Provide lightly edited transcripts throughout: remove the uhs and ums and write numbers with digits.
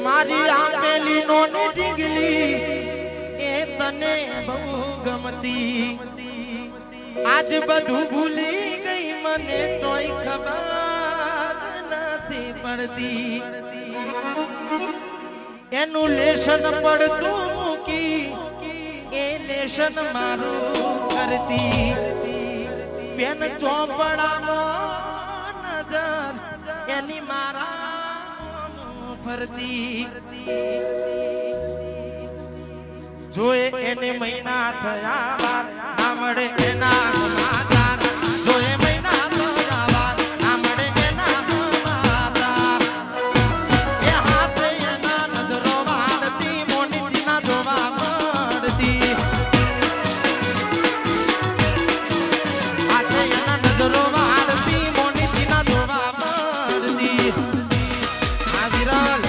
મારી આપેલી નોની ડીંગલી એ તને બહુ ગમતી આજ બધું ભૂલી ગઈ મને તોય ખબર નથી પડતી એનું લેશન પડતું મૂકી એ લેશન મારું કરતી પેન ચોપડામાં નજર એની મારા ફરતી જોએ એને મહિના થયા બાદ ના મળે એના સમાચાર જોએ મહિના થયા બાદ ના મળે એના સમાચાર એ હાથે એના નજરો વાળતી મોની ના જોવા મળતી હાથે એના નજરો વાળતી મોની ના જોવા મળતી આ વિરલ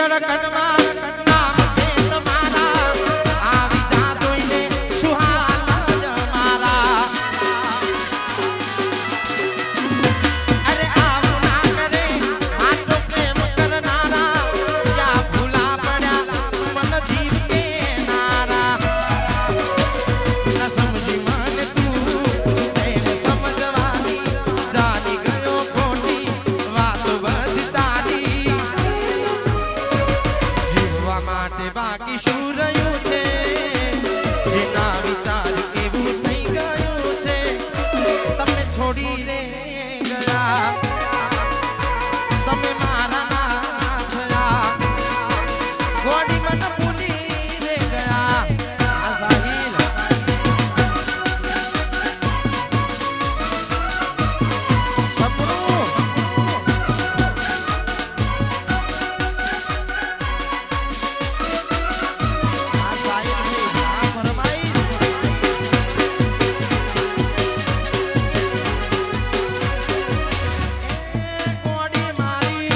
કણમાં નામ છે તમારા આવી જા જોઈને સુહાલ જ મારા અરે આવું ના કરે આટલો પ્રેમ કરનારા ક્યાં ભૂલા પડ્યા મન જીવ કે નારા ન સમજી મને તું એને સમજવાની જાની ગયો ખોટી વાત બધી તારી જીવવા માટે બાકી શું રહ્યું છે એના વિચાર એવું થઈ ગયું છે તમે છોડી રે ગયા તમે મારા ના થયા ગોડી મને ભૂલી રે ગયા આ સાહિલ સપનું આ સાહિલ આ ફરમાઈ ગોડી મારી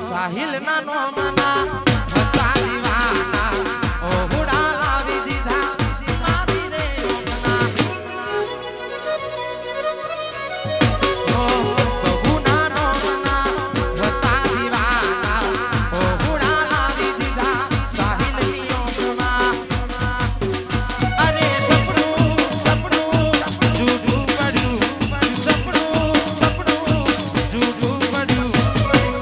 સાહિલ ના નો મના હતા દીવાના ઓહુડા લાવી દીધા મારી રે ઓમના બહુ ના નો મના હતા દીવાના ઓહુડા લાવી દીધા સાહિલ ની ઓમમાં અરે સપનું સપનું જૂઠું પડ્યું સપનું સપનું જૂઠું પડ્યું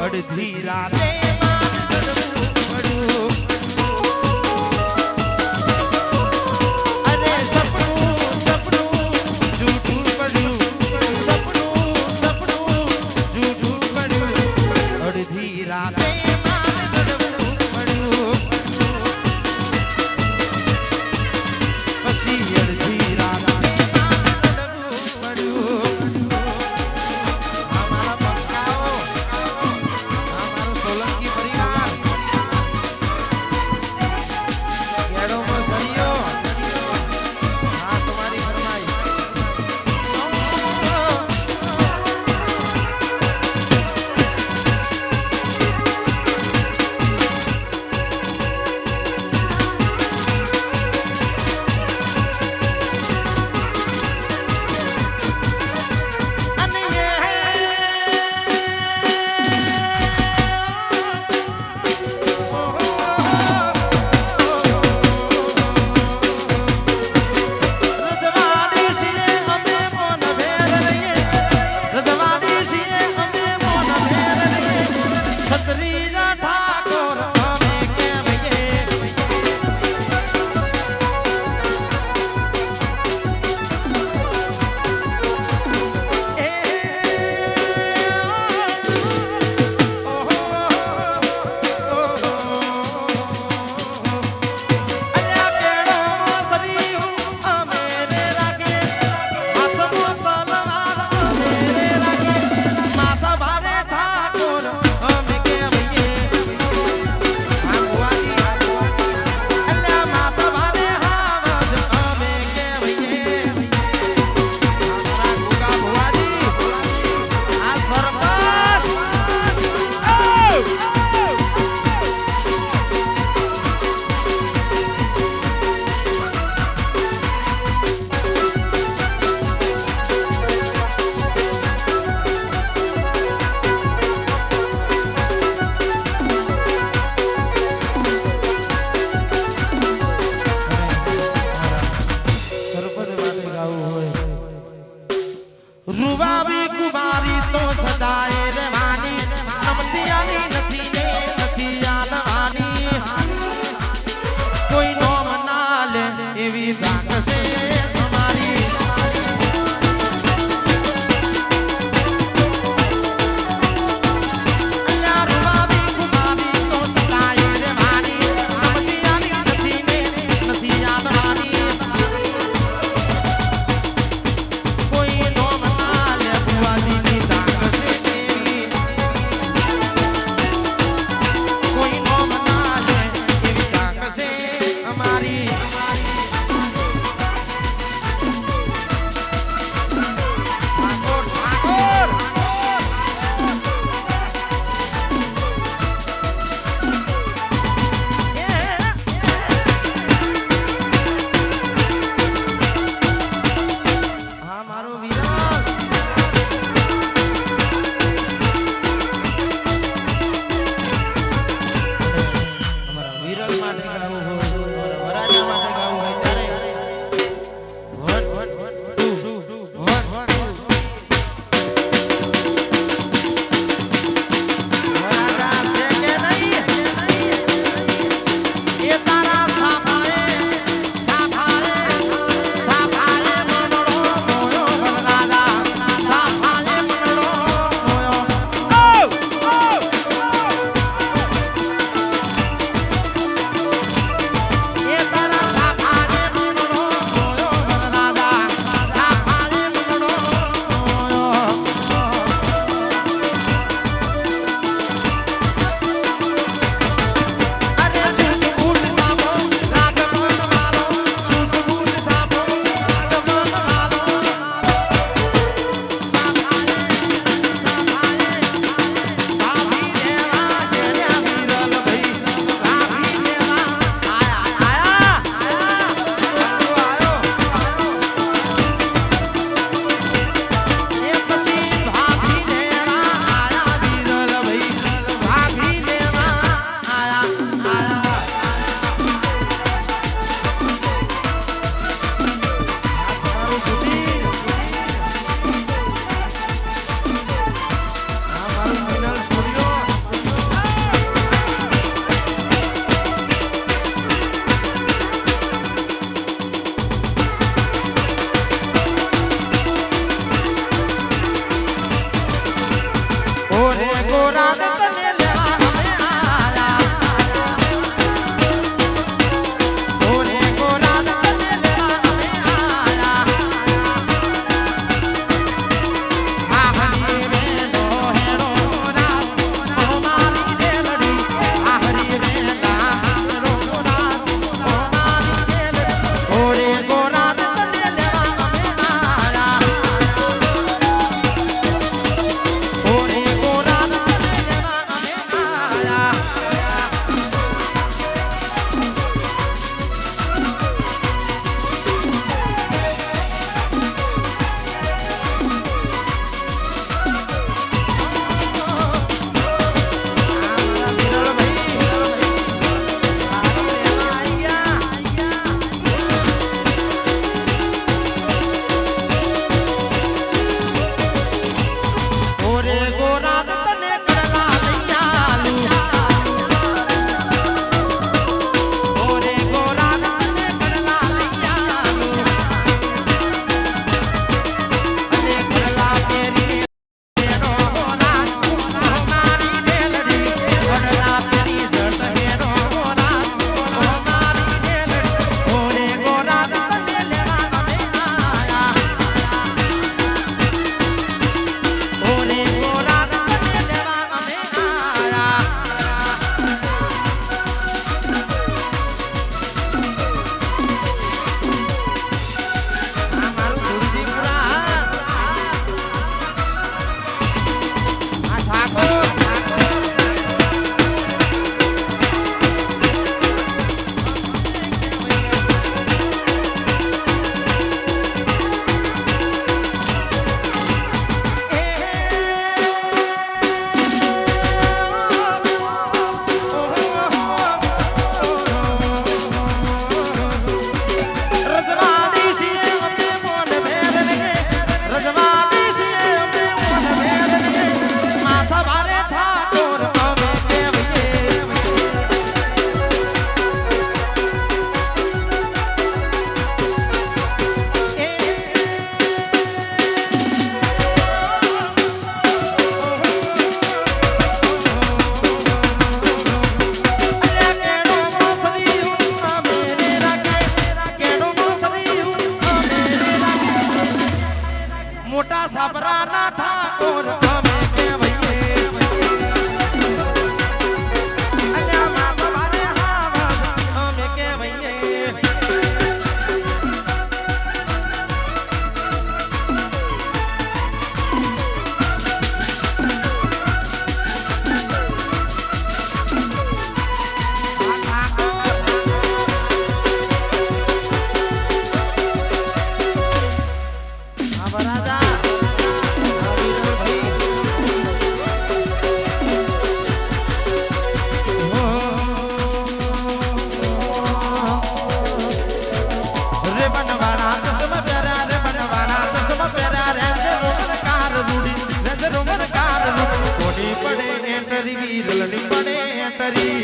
અડધી રાતે માન રડવું પડ્યું અરે સપનું સપનું જૂઠું પડ્યું સપનું સપનું જૂઠું પડ્યું અડધી રાતે માન રડવું પડ્યું પછી અડધી રાતે માન રડવું પડ્યું અમારા પક્કાઓ અમારો સોલંકી પરિવાર કેડોમાં સરિયો હા તમારી ફરમાઈ ગોરા તને લેવા અમે આયા ઓરે ગોરા તને લેવા અમે આયા આ હરી રે નો હેરો ગોરા ઓ મારી દેલડી આ હરી રે ના હેરો ગોરા ઓ મારી દેલડી ઓરે ગોરા તને લેવા અમે આયા ઓરે ગોરા તને લેવા અમે આયા ઓરે ગોરા તને કડલા લઈ આલુ ઓરે ગોરા તને કડલા લઈ આલુ અને કડલા પેરી હેરો ગોરા ઓ મારી દેલડી કડલા પેરી જટ હેરો ગોરા ઓ મારી દેલડી ઓરે ગોરા તને લેવા અમે આયા ઓરે ગોરા તને લેવા અમે આયા આ મારું ગુરુજી પુરા આ ઠાકોર રજવાડી છે અમે મોન ભેરને રજવાડી છે અમે મોન ભેરને માથા ભારે ઠાકોર અમે કેવીએ મોટા સાબરાના ઠાકોર અમે કેવીએ અલ્યા માથા ભારે હાવા અમે કેવીએ રે બનવાના દસમ પ્યારા રે બનવાના દસમ પ્યારા રે રોમન કાર રૂડી રે રોમન કાર રૂડી કોડી પડે એન્ટરી વીરલડી પડે એન્ટરી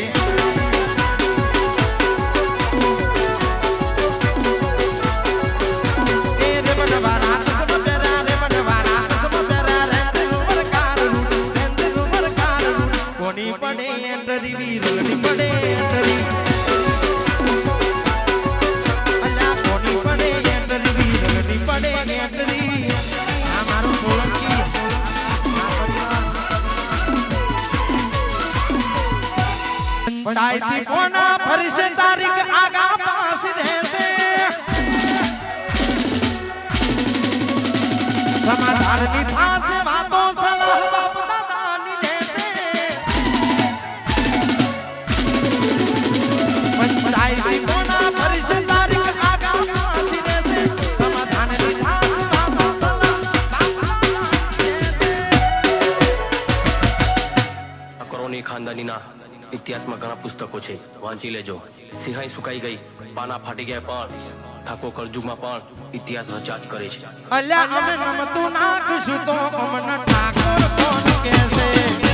એ રે બનવાના દસમ પ્યારા રે બનવાના દસમ પ્યારા રે રોમન કાર રૂડી રે રોમન કાર રૂડી કોડી પડે એન્ટરી વીરલડી પડે એન્ટરી અલ્યા કોડી પડે એન્ટરી વીરલડી પડે એન્ટરી આ મારું સોલંકી પંચાયતી કોના ફરશે તારીખ આગા પાસ રહેશે સમાધાનની થાશે વાતો સલાહ બાપ દાદાની લેશે પંચાયતી કોના ફરશે તારીખ આગા પાસ રહેશે સમાધાનની થાશે વાતો સલાહ બાપ દાદાની લેશે કરોની ખાનદાનીના ઇતિહાસમાં ઘણા પુસ્તકો છે, વાંચી લેજો. સિંહાઈ સુકાઈ ગઈ, પાના ફાટી ગયા, પણ ઠાકોર કળજુગમાં પણ ઇતિહાસ રચ્યા જ કરે છે. અલ્યા અમે નમતું નાખશું તો અમને ઠાકોર કોણ કહેશે?